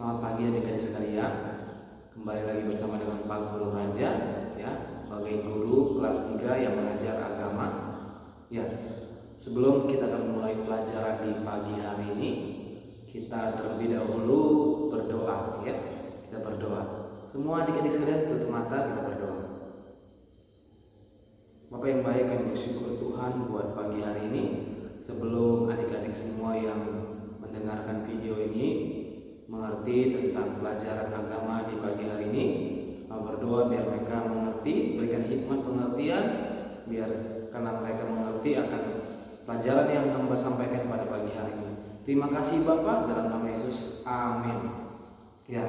Selamat pagi adik-adik sekalian. Kembali lagi bersama dengan Pak Guru Raja ya, sebagai guru kelas 3 yang mengajar agama. Ya, sebelum kita akan mulai pelajaran di pagi hari ini, kita terlebih dahulu berdoa ya. Kita berdoa. Semua adik-adik sekalian tutup mata, kita berdoa. Bapak yang baik, kami bersyukur Tuhan buat pagi hari ini. Sebelum adik-adik semua yang mendengarkan video ini mengerti tentang pelajaran agama di pagi hari ini, berdoa biar mereka mengerti, berikan hikmat pengertian, biar karena mereka mengerti akan pelajaran yang hamba sampaikan pada pagi hari ini. Terima kasih Bapak, dalam nama Yesus, amin. Ya,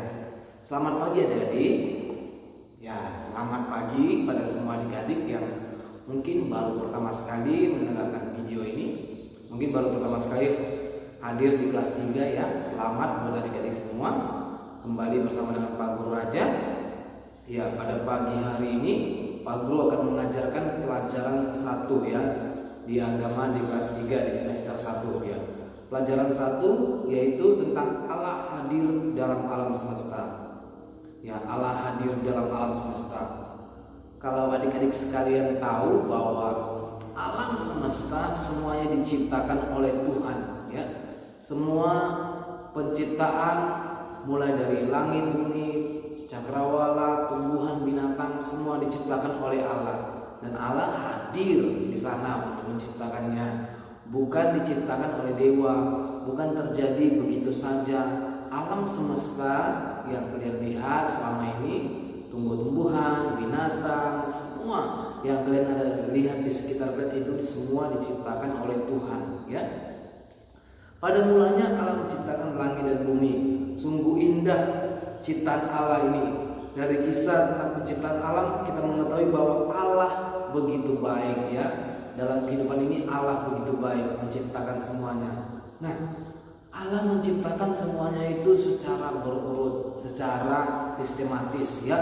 selamat pagi adik-adik. Ya, selamat pagi pada semua adik-adik yang mungkin baru pertama sekali mendengarkan video ini, mungkin baru pertama sekali hadir di kelas 3 ya. Selamat buat adik-adik semua. Kembali bersama dengan Pak Guru Raja. Ya, pada pagi hari ini Pak Guru akan mengajarkan pelajaran 1 ya di agama di kelas 3 di semester 1 ya. Pelajaran 1 yaitu tentang Allah hadir dalam alam semesta. Ya, Allah hadir dalam alam semesta. Kalau adik-adik sekalian tahu bahwa alam semesta semuanya diciptakan oleh Tuhan ya. Semua penciptaan mulai dari langit, bumi, cakrawala, tumbuhan, binatang, semua diciptakan oleh Allah. Dan Allah hadir di sana untuk menciptakannya. Bukan diciptakan oleh dewa, bukan terjadi begitu saja. Alam semesta yang kalian lihat selama ini, tumbuh-tumbuhan, binatang, semua yang kalian ada lihat di sekitar kalian itu semua diciptakan oleh Tuhan ya. Pada mulanya Allah menciptakan langit dan bumi. Sungguh indah ciptaan Allah ini. Dari kisah tentang penciptaan alam kita mengetahui bahwa Allah begitu baik ya. Dalam kehidupan ini Allah begitu baik menciptakan semuanya. Nah, Allah menciptakan semuanya itu secara berurut, secara sistematis ya.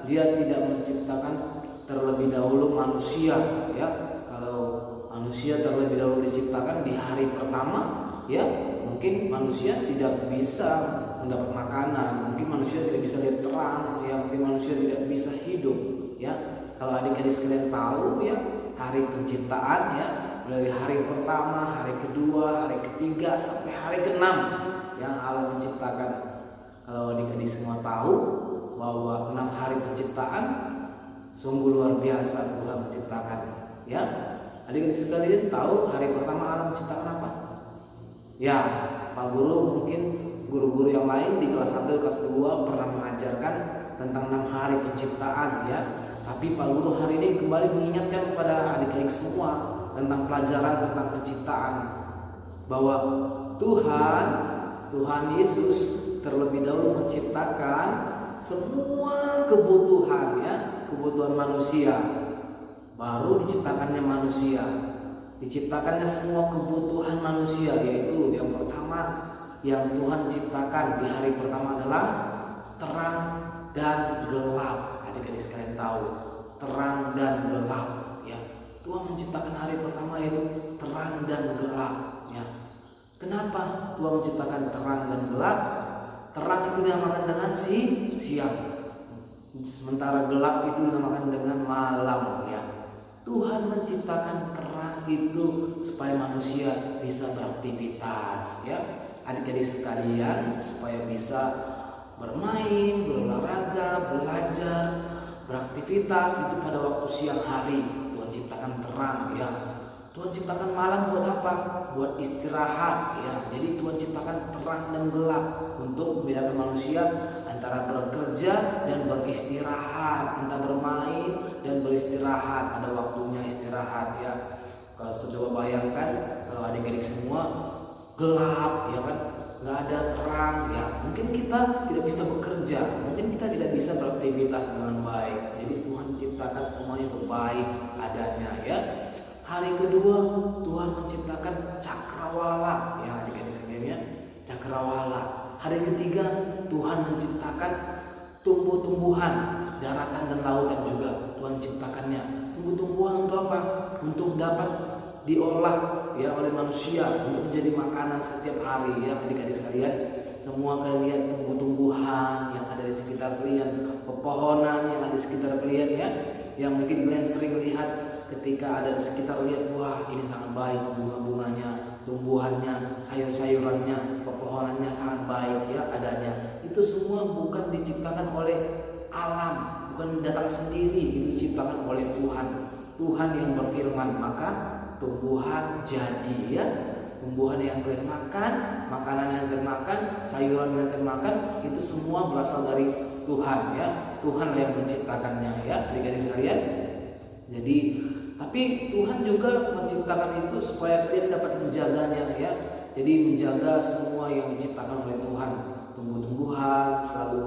Dia tidak menciptakan terlebih dahulu manusia ya. Kalau manusia terlebih dahulu diciptakan di hari pertama ya, mungkin manusia tidak bisa mendapat makanan, mungkin manusia tidak bisa lihat terang ya, mungkin manusia tidak bisa hidup ya. Kalau adik-adik sekalian tahu ya, hari penciptaan ya, dari hari pertama, hari kedua, hari ketiga sampai hari ke-6 yang Allah menciptakan. Kalau adik-adik semua tahu bahwa 6 hari penciptaan sungguh luar biasa Tuhan menciptakan ya. Adik-adik sekalian tahu hari pertama Allah menciptakan apa? Ya, Pak Guru mungkin guru-guru yang lain di kelas 1, kelas 2 pernah mengajarkan tentang 6 hari penciptaan ya. Tapi Pak Guru hari ini kembali mengingatkan kepada adik-adik semua tentang pelajaran tentang penciptaan, bahwa Tuhan Yesus terlebih dahulu menciptakan semua kebutuhan ya, kebutuhan manusia. Baru diciptakannya manusia. Diciptakannya semua kebutuhan manusia, yaitu yang pertama yang Tuhan ciptakan di hari pertama adalah terang dan gelap. Adik-adik sekalian tahu, terang dan gelap ya. Tuhan menciptakan hari pertama yaitu terang dan gelap ya. Kenapa Tuhan menciptakan terang dan gelap? Terang itu dinamakan dengan siang, sementara gelap itu dinamakan dengan malam ya. Tuhan menciptakan terang itu supaya manusia bisa beraktivitas ya. Adik-adik sekalian, supaya bisa bermain, berolahraga, belajar, beraktivitas itu pada waktu siang hari. Tuhan ciptakan terang ya. Tuhan ciptakan malam buat apa? Buat istirahat ya. Jadi Tuhan ciptakan terang dan gelap untuk membedakan manusia antara bekerja dan beristirahat, antara bermain dan beristirahat. Ada waktunya istirahat ya. Kalau coba bayangkan kalau adik-adik semua gelap ya kan, nggak ada terang ya, mungkin kita tidak bisa bekerja, mungkin kita tidak bisa beraktivitas dengan baik. Jadi Tuhan ciptakan semuanya itu baik adanya ya. Hari kedua Tuhan menciptakan cakrawala ya, adik-adik sekalian ya, cakrawala. Hari ketiga Tuhan menciptakan tumbuh-tumbuhan, daratan dan lautan juga Tuhan ciptakannya. Tumbuh-tumbuhan untuk apa? Untuk dapat diolah ya oleh manusia untuk menjadi makanan setiap hari ya adik-adik sekalian. Semua kalian lihat tumbuh-tumbuhan yang ada di sekitar kalian, pepohonan yang ada di sekitar kalian ya, yang mungkin kalian sering lihat ketika ada di sekitar, lihat wah ini sangat baik bunga-bunganya, tumbuhannya, sayur-sayurannya, pepohonannya sangat baik ya adanya. Itu semua bukan diciptakan oleh alam, bukan datang sendiri, itu diciptakan oleh Tuhan. Tuhan yang berfirman, maka tumbuhan jadi ya. Tumbuhan yang kalian makan, makanan yang kalian makan, sayuran yang kalian makan, itu semua berasal dari Tuhan ya. Tuhan yang menciptakannya ya adik-adik sekalian. Jadi tapi Tuhan juga menciptakan itu supaya kalian dapat menjaganya ya. Jadi menjaga semua yang diciptakan oleh Tuhan. Tumbuh-tumbuhan selalu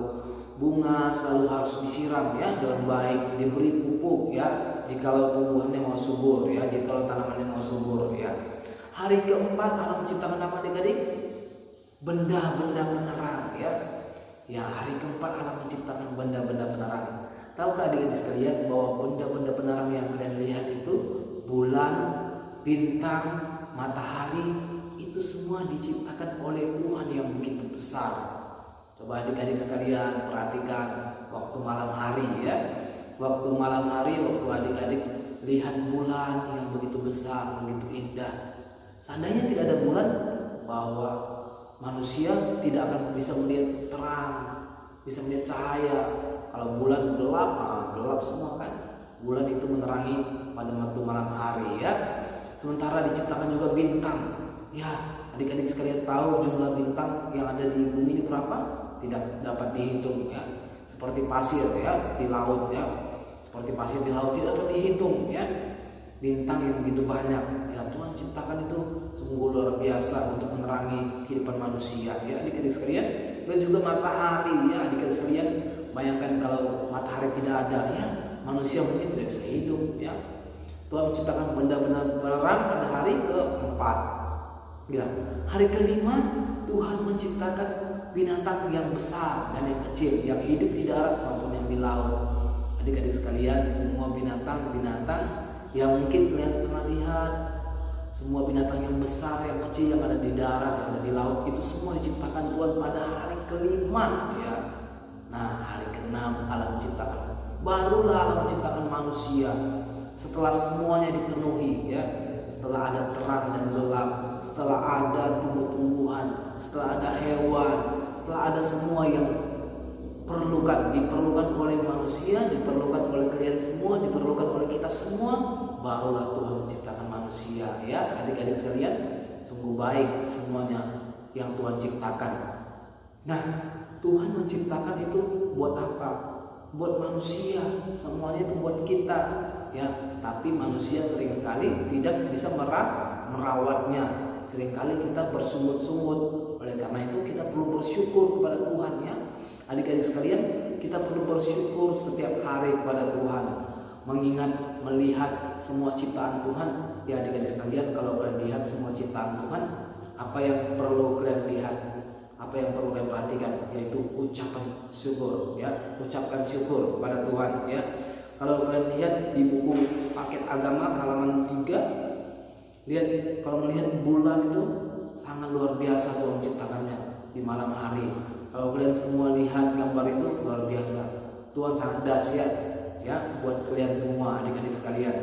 bunga, selalu harus disiram ya dengan baik, diberi pupuk ya jikalau tumbuhannya mau subur ya, jikalau tanamannya mau subur ya. Hari keempat Allah menciptakan apa adik-adik? Benda-benda penerang ya. Ya, hari keempat Allah menciptakan benda-benda penerang. Tahukah adik-adik sekalian bahwa benda-benda penerang yang kalian lihat itu, bulan, bintang, matahari, itu semua diciptakan oleh Tuhan yang begitu besar. Coba adik-adik sekalian perhatikan waktu malam hari ya. Waktu malam hari, waktu adik-adik lihat bulan yang begitu besar, begitu indah. Seandainya tidak ada bulan, bahwa manusia tidak akan bisa melihat terang, bisa melihat cahaya. Kalau bulan gelap, gelap semua kan. Bulan itu menerangi pada waktu malam hari ya. Sementara diciptakan juga bintang. Ya, adik-adik sekalian tahu jumlah bintang yang ada di bumi ini berapa? Tidak dapat dihitung ya. Seperti pasir ya di laut ya. Seperti pasir di laut tidak dapat dihitung ya. Bintang yang begitu banyak ya, Tuhan ciptakan itu sungguh luar biasa untuk menerangi kehidupan manusia ya adik-adik sekalian. Dan juga matahari ya adik-adik sekalian, bayangkan kalau matahari tidak ada ya, manusia mungkin tidak bisa hidup ya. Tuhan menciptakan benda-benda penerang pada hari keempat ya. Hari kelima Tuhan menciptakan binatang yang besar dan yang kecil, yang hidup di darat maupun yang di laut. Adik-adik sekalian, semua binatang-binatang yang mungkin kalian pernah lihat, semua binatang yang besar, yang kecil, yang ada di darat, yang ada di laut, itu semua diciptakan Tuhan pada hari kelima ya. Nah, hari keenam Allah menciptakan, barulah Allah menciptakan manusia. Setelah semuanya dipenuhi ya, setelah ada terang dan gelap, setelah ada tumbuh-tumbuhan, setelah ada hewan, setelah ada semua yang diperlukan oleh manusia, diperlukan oleh kalian semua, diperlukan oleh kita semua, barulah Tuhan menciptakan manusia ya adik-adik sekalian. Sungguh baik semuanya yang Tuhan ciptakan. Nah, Tuhan menciptakan itu buat apa? Buat manusia, semuanya itu buat kita ya. Tapi manusia seringkali tidak bisa merawatnya. Seringkali kita bersungut-sungut. Oleh karena itu kita perlu bersyukur kepada Tuhan ya. Adik-adik sekalian, kita perlu bersyukur setiap hari kepada Tuhan, mengingat, melihat semua ciptaan Tuhan. Ya adik-adik sekalian, kalau kalian lihat semua ciptaan Tuhan, apa yang perlu kalian lihat, apa yang perlu kalian perhatikan, yaitu ucapan syukur ya. Ucapkan syukur kepada Tuhan ya. Kalau kalian lihat di buku Paket Agama halaman 3, lihat, kalau melihat bulan itu sangat luar biasa Tuhan ciptakannya di malam hari. Kalau kalian semua lihat gambar itu luar biasa. Tuhan sangat dahsyat ya buat kalian semua adik-adik sekalian.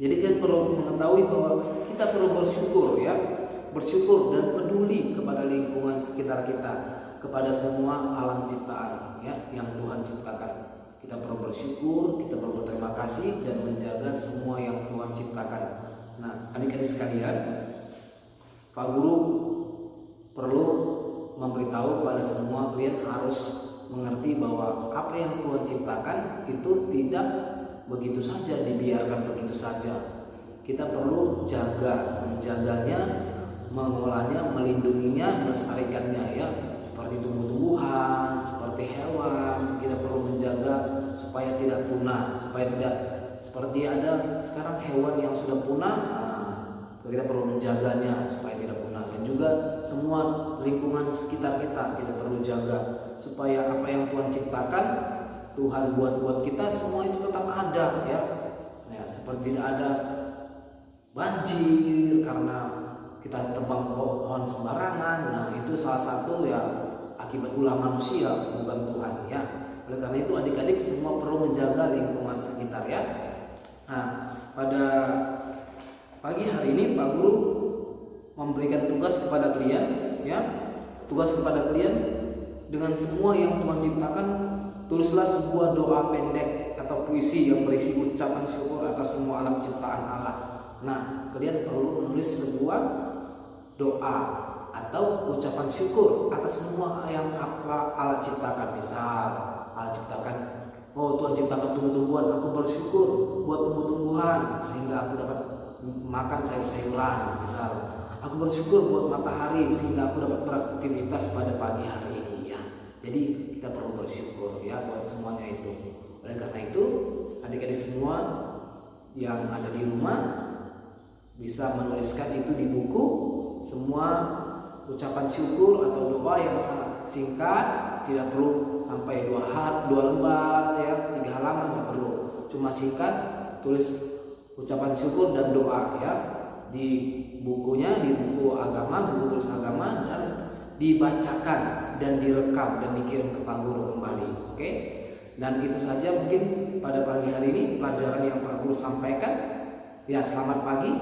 Jadi kalian perlu mengetahui bahwa kita perlu bersyukur ya. Bersyukur dan peduli kepada lingkungan sekitar kita, kepada semua alam ciptaan ya yang Tuhan ciptakan. Kita perlu bersyukur, kita perlu berterima kasih dan menjaga semua yang Tuhan ciptakan. Nah, adik-adik sekalian, Pak Guru perlu memberitahu kepada semua kalian harus mengerti bahwa apa yang Tuhan ciptakan itu tidak begitu saja dibiarkan begitu saja. Kita perlu menjaganya, mengolahnya, melindunginya, melestarikannya ya. Seperti tumbuh-tumbuhan, seperti hewan, kita perlu menjaga supaya tidak punah, supaya tidak seperti ada sekarang hewan yang sudah punah. Kita perlu menjaganya supaya tidak punah. Dan juga semua lingkungan sekitar kita perlu jaga supaya apa yang Tuhan ciptakan, Tuhan buat kita semua itu tetap ada ya. Seperti tidak ada banjir karena kita tebang pohon sembarangan. Nah, itu salah satu ya akibat ulah manusia, bukan Tuhan ya. Oleh karena itu adik-adik semua perlu menjaga lingkungan sekitar ya. Nah, pada pagi hari ini Pak Guru memberikan tugas kepada kalian ya. Tugas kepada kalian, dengan semua yang Tuhan ciptakan, tulislah sebuah doa pendek atau puisi yang berisi ucapan syukur atas semua alam ciptaan Allah. Nah, kalian perlu menulis sebuah doa atau ucapan syukur atas semua yang apa Allah ciptakan. Misal Allah ciptakan, oh Tuhan ciptakan tumbuh-tumbuhan, aku bersyukur buat tumbuh-tumbuhan sehingga aku dapat makan sayur-sayuran. Misal aku bersyukur buat matahari sehingga aku dapat beraktivitas pada pagi hari ini ya. Jadi kita perlu bersyukur ya buat semuanya itu. Oleh karena itu adik-adik semua yang ada di rumah bisa menuliskan itu di buku, semua ucapan syukur atau doa yang sangat singkat, tidak perlu sampai 2 lembar ya, 3 halaman nggak perlu, cuma singkat, tulis ucapan syukur dan doa ya di bukunya, di buku agama, buku tulis agama, dan dibacakan dan direkam dan dikirim ke Pak Guru kembali. Oke? Dan itu saja mungkin pada pagi hari ini pelajaran yang Pak Guru sampaikan. Ya, selamat pagi.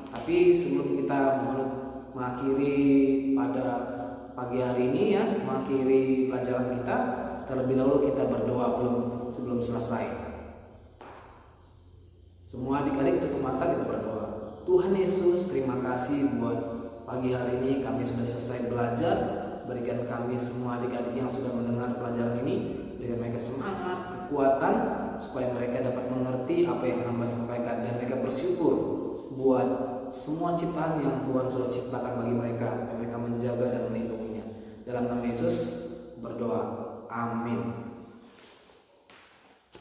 Tapi sebelum kita mengakhiri pada pagi hari ini ya, mengakhiri pelajaran kita, terlebih dahulu kita berdoa sebelum selesai. Semua adik-adik tutup mata, kita berdoa. Tuhan Yesus, terima kasih buat pagi hari ini kami sudah selesai belajar. Berikan kami semua adik-adik yang sudah mendengar pelajaran ini, berikan mereka semangat, kekuatan, supaya mereka dapat mengerti apa yang hamba sampaikan dan mereka bersyukur buat semua ciptaan yang Tuhan sudah ciptakan bagi mereka, dan mereka menjaga dan melindunginya. Dalam nama Yesus berdoa, amin.